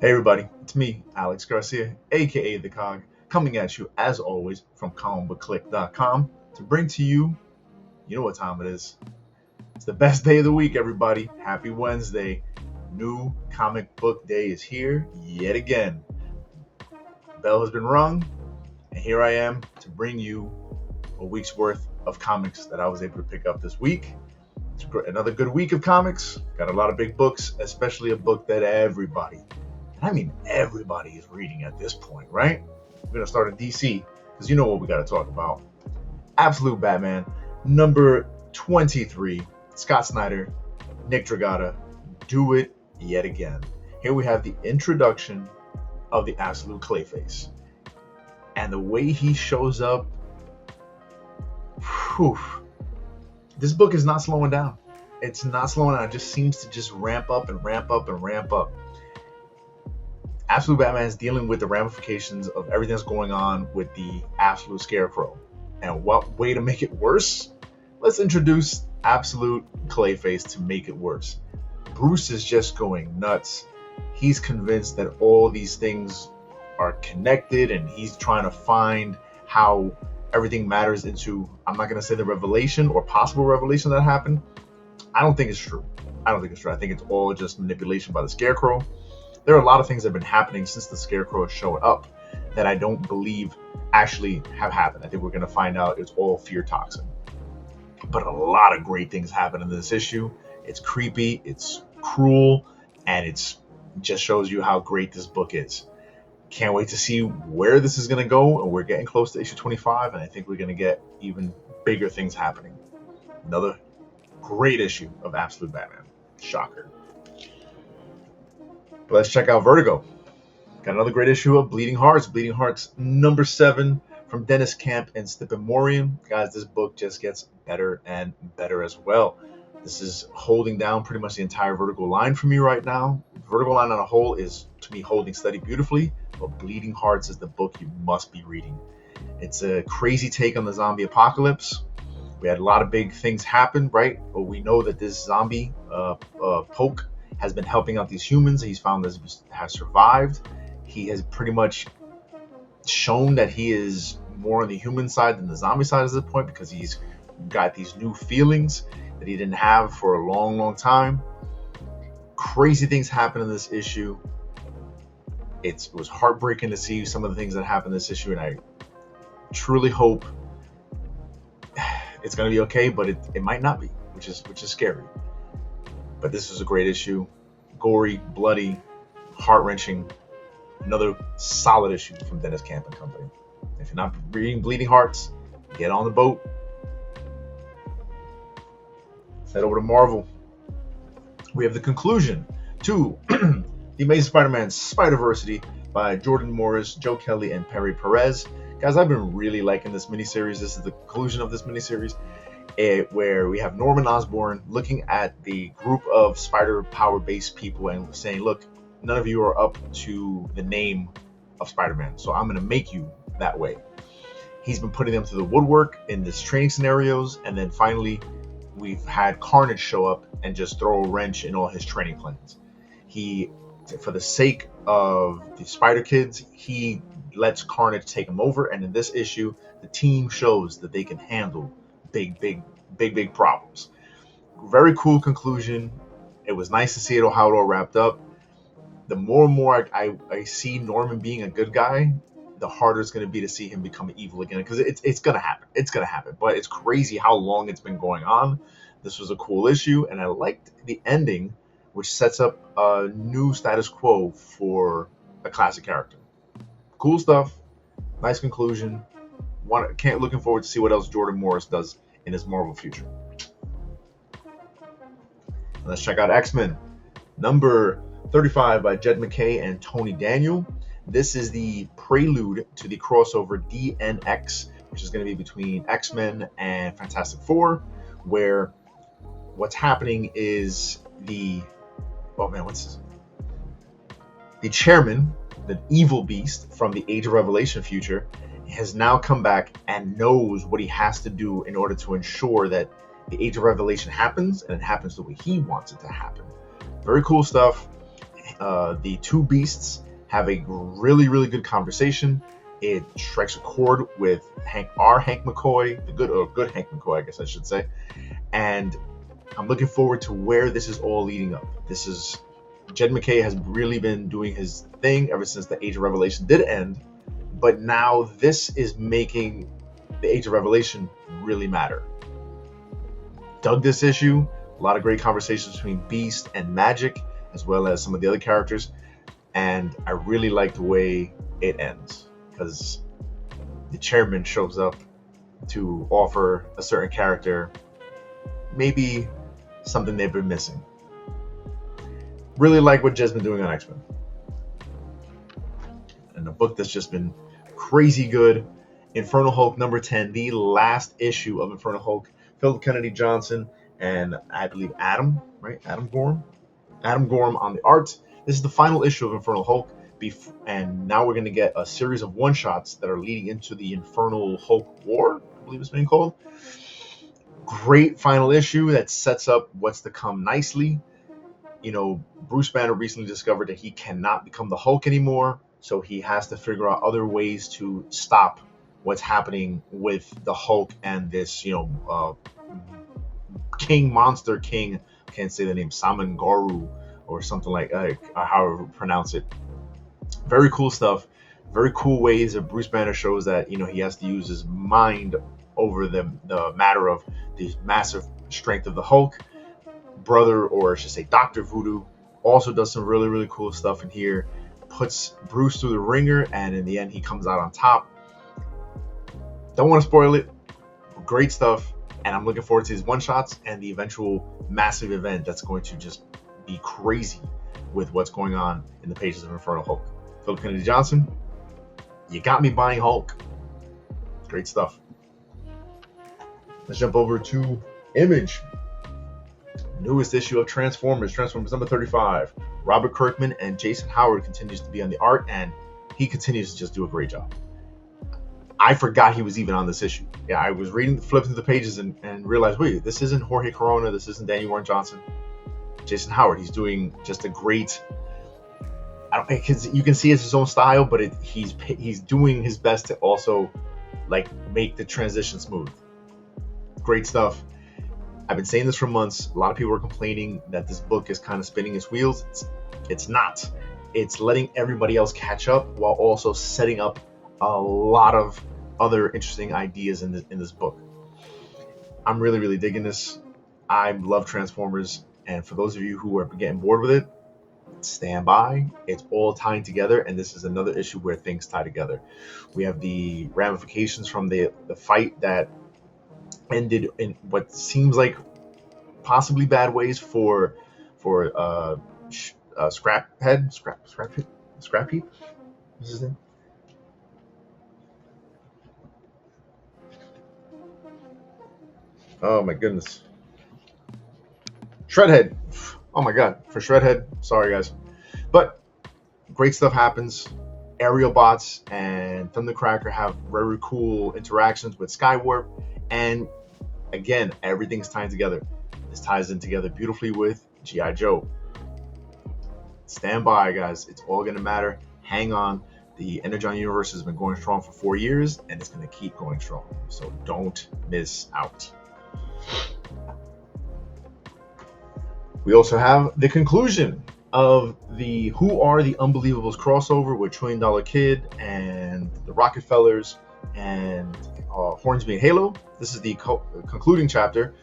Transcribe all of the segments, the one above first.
Hey everybody, it's me, Alex Garcia, aka the COG, coming at you as always from comicbookclique.com to bring to you, you know what time it is. It's the best day of the week, everybody. Happy Wednesday. New comic book day is here yet again. The bell has been rung, and here I am to bring you a week's worth of comics that I was able to pick up this week. It's another good week of comics. Got a lot of big books, especially a book that everybody, I mean, everybody is reading at this point, right? We're going to start in DC because you know what we got to talk about. Absolute Batman, number 23, Scott Snyder, Nick Dragata, do it yet again. Here we have the introduction of the Absolute Clayface. And the way he shows up, whew, this book is not slowing down. It's not slowing down. It just seems to just ramp up and ramp up and ramp up. Absolute Batman is dealing with the ramifications of everything that's going on with the Absolute Scarecrow. And what way to make it worse? Let's introduce Absolute Clayface to make it worse. Bruce is just going nuts. He's convinced that all these things are connected and he's trying to find how everything matters into, I'm not going to say the revelation or possible revelation that happened. I don't think it's true. I think it's all just manipulation by the Scarecrow. There are a lot of things that have been happening since the Scarecrow showed up that I don't believe actually have happened. I think we're going to find out it's all fear toxin. But a lot of great things happen in this issue. It's creepy, it's cruel, and it just shows you how great this book is. Can't wait to see where this is going to go, and we're getting close to issue 25, and I think we're going to get even bigger things happening. Another great issue of Absolute Batman. Shocker. But let's check out Vertigo. Got another great issue of Bleeding Hearts. Bleeding Hearts number 7 from Dennis Camp and Stephen Morian. Guys, this book just gets better and better as well. This is holding down pretty much the entire Vertigo line for me right now. Vertigo line on a whole is, to me, holding steady beautifully, but Bleeding Hearts is the book you must be reading. It's a crazy take on the zombie apocalypse. We had a lot of big things happen, right? But we know that this zombie, Poke, has been helping out these humans. He's found that he has survived. He has pretty much shown that he is more on the human side than the zombie side at this point because he's got these new feelings that he didn't have for a long, long time. Crazy things happen in this issue. It was heartbreaking to see some of the things that happened in this issue, and I truly hope it's going to be okay, but it might not be, which is scary. But this is a great issue. Gory, bloody, heart-wrenching. Another solid issue from Dennis Camp and Company. If you're not reading Bleeding Hearts, get on the boat. Let's head over to Marvel. We have the conclusion to The Amazing Spider-Man Spider-Versity by Jordan Morris, Joe Kelly, and Perry Perez. Guys, I've been really liking this miniseries. This is the conclusion of this miniseries, where we have Norman Osborn looking at the group of spider power based people and saying, look, none of you are up to the name of Spider-Man, so I'm going to make you that way. He's been putting them through the woodwork in this training scenarios, and then finally we've had Carnage show up and just throw a wrench in all his training plans. He, for the sake of the Spider Kids, he lets Carnage take him over, and in this issue the team shows that they can handle big problems. Very cool conclusion. It was nice to see how it all wrapped up. The more and more I see Norman being a good guy, the harder it's going to be to see him become evil again, because it's going to happen. It's going to happen. But it's crazy how long it's been going on. This was a cool issue, and I liked the ending, which sets up a new status quo for a classic character. Cool stuff. Nice conclusion. Looking forward to see what else Jordan Morris does in his Marvel future. Let's check out X-Men number 35 by Jed MacKay and Tony Daniel. This is the prelude to the crossover DNX, which is going to be between X-Men and Fantastic Four, where what's happening is the chairman, the evil beast from the Age of Revelation future, has now come back and knows what he has to do in order to ensure that the Age of Revelation happens, and it happens the way he wants it to happen. Very cool stuff. the two beasts have a really, really good conversation. It strikes a chord with Hank McCoy, the good Hank McCoy, I guess I should say. And I'm looking forward to where this is all leading up. Jed MacKay has really been doing his thing ever since the Age of Revelation did end, but now this is making the Age of Revelation really matter. Dug this issue. A lot of great conversations between Beast and Magic, as well as some of the other characters, and I really like the way it ends, because the chairman shows up to offer a certain character maybe something they've been missing. Really like what Jed's been doing on X-Men. And a book that's just been crazy good. Infernal Hulk number 10, the last issue of Infernal Hulk. Philip Kennedy Johnson and I believe Adam Gorham on the art. This is the final issue of Infernal Hulk. And now we're going to get a series of one-shots that are leading into the Infernal Hulk War, I believe it's being called. Great final issue that sets up what's to come nicely. You know, Bruce Banner recently discovered that he cannot become the Hulk anymore, so he has to figure out other ways to stop what's happening with the Hulk and this, monster king, I can't say the name, Saman Garu or something like however you pronounce it. Very cool stuff. Very cool ways that Bruce Banner shows that, he has to use his mind over the matter of the massive strength of the Hulk. Brother, or I should say Dr. Voodoo, also does some really, really cool stuff in here. Puts Bruce through the ringer, and in the end he comes out on top. Don't want to spoil it. Great stuff, and I'm looking forward to these one-shots and the eventual massive event that's going to just be crazy with what's going on in the pages of Infernal Hulk. Philip Kennedy Johnson, you got me buying Hulk. Great stuff. Let's jump over to Image. Newest issue of Transformers number 35. Robert Kirkman and Jason Howard continues to be on the art, and he continues to just do a great job. I forgot he was even on this issue. Yeah, I was flipping through the pages and realized, wait, this isn't Jorge Corona, this isn't Danny Warren Johnson. Jason Howard, he's doing just a great. You can see it's his own style, but he's doing his best to also make the transition smooth. Great stuff. I've been saying this for months. A lot of people are complaining that this book is kind of spinning its wheels. It's not. It's letting everybody else catch up while also setting up a lot of other interesting ideas in this book. I'm really, really digging this. I love Transformers, and for those of you who are getting bored with it, stand by. It's all tying together, and this is another issue where things tie together. We have the ramifications from the fight that ended in what seems like possibly bad ways for Scrap Heap. What's his name? Oh my goodness. Shredhead. Oh my god, for Shredhead. Sorry guys, but great stuff happens. Aerial Bots and Thundercracker have very cool interactions with Skywarp. And again, everything's tying together. This ties in together beautifully with G.I. Joe. Stand by, guys. It's all going to matter. Hang on. The Energon universe has been going strong for 4 years, and it's going to keep going strong. So don't miss out. We also have the conclusion of the Who Are the Unbelievables crossover with $1 Trillion Kid and the Rockefellers and Hornsby and Halo. This is the concluding chapter,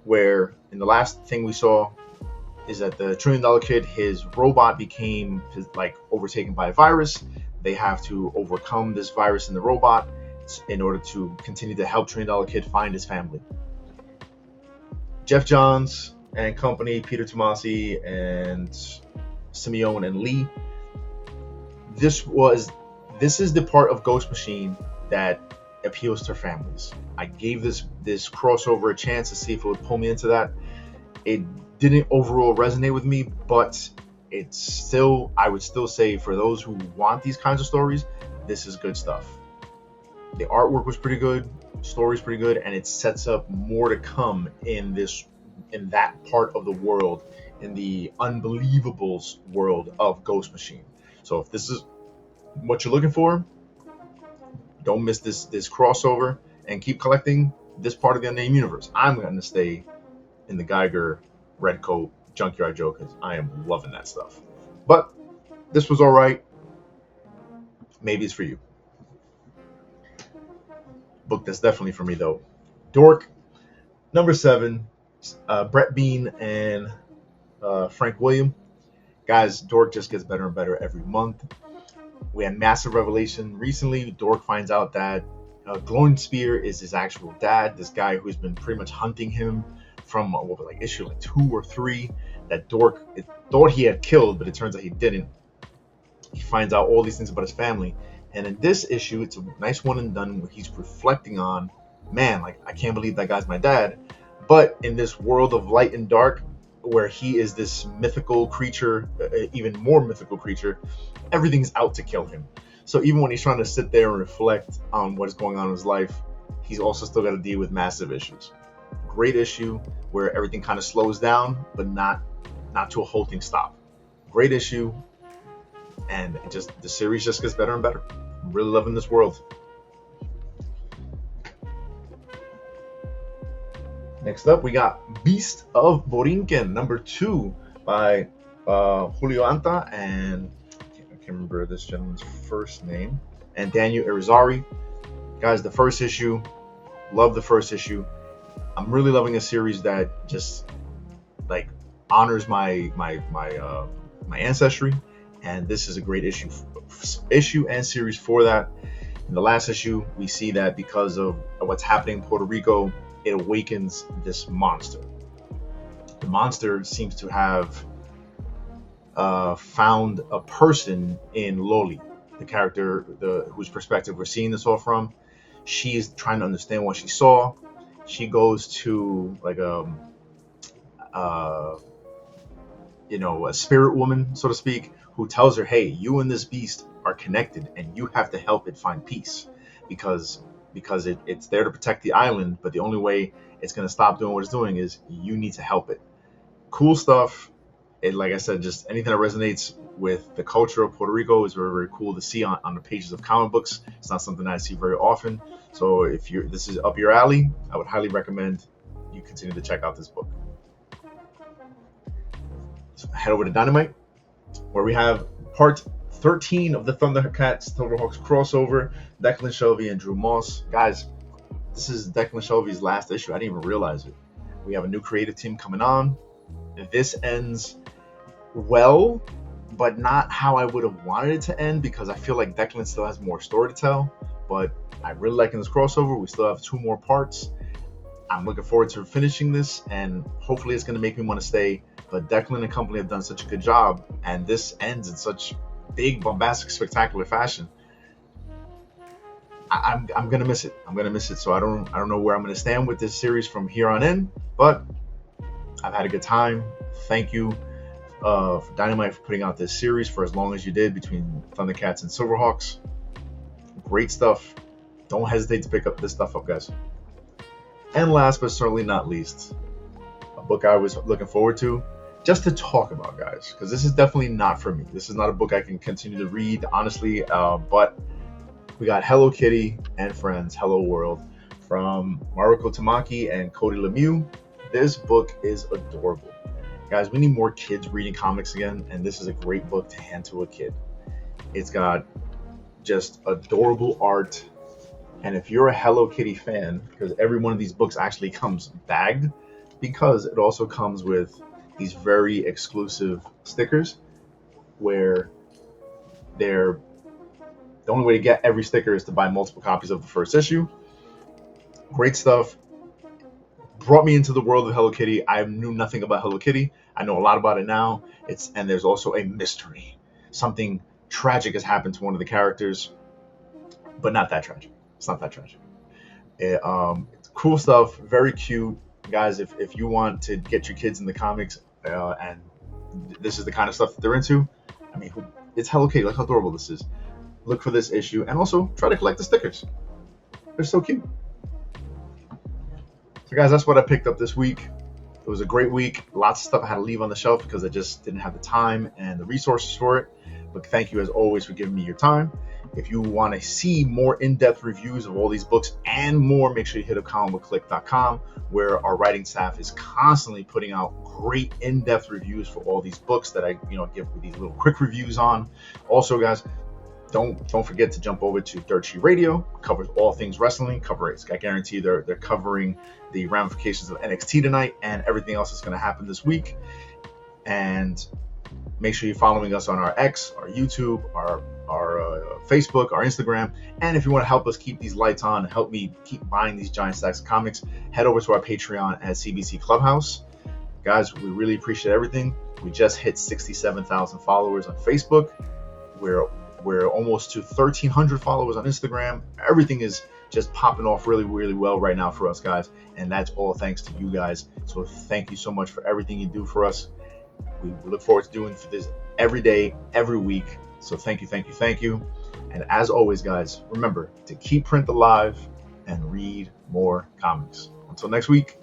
where in the last thing we saw is that the $1 Trillion Kid, his robot became overtaken by a virus. They have to overcome this virus in the robot in order to continue to help $1 Trillion Kid find his family. Jeff Johns and company, Peter Tomasi and Simeone and Lee. This is the part of Ghost Machine that appeals to families. I gave this crossover a chance to see if it would pull me into that. It didn't overall resonate with me, but I would still say for those who want these kinds of stories, this is good stuff. The artwork was pretty good, story's pretty good, and it sets up more to come in that part of the world in the unbelievables world of Ghost Machine. So if this is what you're looking for, don't miss this crossover and keep collecting this part of the Unnamed Universe. I'm going to stay in the Geiger Redcoat Junkyard Joe because I am loving that stuff. But this was all right. Maybe it's for you. Book that's definitely for me though. Dork, number 7, Brett Bean and Frank William. Guys, Dork just gets better and better every month. We had massive revelation recently. Dork finds out that Glowing Spear is his actual dad. This guy who's been pretty much hunting him from issue 2 or 3 that Dork thought he had killed, but it turns out he didn't. He finds out all these things about his family. And in this issue, it's a nice one and done where he's reflecting on, man, like, I can't believe that guy's my dad. But in this world of light and dark, where he is this mythical creature, even more mythical creature, everything's out to kill him. So even when he's trying to sit there and reflect on what is going on in his life, he's also still got to deal with massive issues. Great issue where everything kind of slows down, but not to a halting stop. Great issue, and the series just gets better and better. I'm really loving this world. Next up, we got Beast of Boriken, number 2 by Julio Anta and I can't remember this gentleman's first name, and Daniel Irizarry. Guys, the first issue, love the first issue. I'm really loving a series that just like honors my ancestry, and this is a great issue and series for that. In the last issue, we see that because of what's happening in Puerto Rico, it awakens this monster. The monster seems to have found a person in Loli, the character whose perspective we're seeing this all from. She's trying to understand what she saw. She goes to like a spirit woman, so to speak, who tells her, hey, you and this beast are connected and you have to help it find peace because it's there to protect the island, but the only way it's going to stop doing what it's doing is you need to help it. Cool stuff. It, like I said, just anything that resonates with the culture of Puerto Rico is very, very cool to see on the pages of comic books. It's not something I see very often. So if this is up your alley, I would highly recommend you continue to check out this book. So head over to Dynamite, where we have part 13 of the Thundercats Silverhawks crossover, Declan Shelby and Drew Moss. Guys, this is Declan Shelby's last issue. I didn't even realize it. We have a new creative team coming on. This ends well, but not how I would have wanted it to end, because I feel like Declan still has more story to tell. But I'm really liking this crossover. We still have 2 more parts. I'm looking forward to finishing this, and hopefully it's going to make me want to stay. But Declan and company have done such a good job, and this ends in such big, bombastic, spectacular fashion. I'm gonna miss it. So I don't know where I'm gonna stand with this series from here on in, but I've had a good time. Thank you for Dynamite for putting out this series for as long as you did between Thundercats and Silverhawks. Great stuff. Don't hesitate to pick up this stuff up, guys. And last but certainly not least, a book I was looking forward to just to talk about, guys, because this is definitely not for me. This is not a book I can continue to read, honestly, but we got Hello Kitty and Friends, Hello World from Maruko Tamaki and Cody Lemieux. This book is adorable. Guys, we need more kids reading comics again, and this is a great book to hand to a kid. It's got just adorable art, and if you're a Hello Kitty fan, because every one of these books actually comes bagged, because it also comes with these very exclusive stickers where the only way to get every sticker is to buy multiple copies of the first issue. Great stuff. Brought me into the world of Hello Kitty. I knew nothing about Hello Kitty. I know a lot about it now. And there's also a mystery. Something tragic has happened to one of the characters, but not that tragic. It's not that tragic. It's cool stuff. Very cute. Guys, if you want to get your kids in the comics and this is the kind of stuff that they're into, I mean, it's Hello Kitty. Look how adorable this is. Look for this issue, and also try to collect the stickers. They're so cute. So guys, that's what I picked up this week. It was a great week. Lots of stuff I had to leave on the shelf because I just didn't have the time and the resources for it. But thank you as always for giving me your time. If you want to see more in-depth reviews of all these books and more, make sure you hit up comicbookclique.com, where our writing staff is constantly putting out great in-depth reviews for all these books that I give these little quick reviews on. Also, guys, don't forget to jump over to Dirt Sheet Radio. Covers all things wrestling. I guarantee they're covering the ramifications of NXT tonight and everything else that's going to happen this week. And make sure you're following us on our X, our YouTube, our Facebook, our Instagram. And if you want to help us keep these lights on and help me keep buying these giant stacks of comics, head over to our Patreon at CBC Clubhouse. Guys, we really appreciate everything. We just hit 67,000 followers on Facebook. We're almost to 1,300 followers on Instagram. Everything is just popping off really, really well right now for us, guys. And that's all thanks to you guys. So thank you so much for everything you do for us. We look forward to doing this every day, every week. So thank you. And as always, guys, remember to keep print alive and read more comics. Until next week.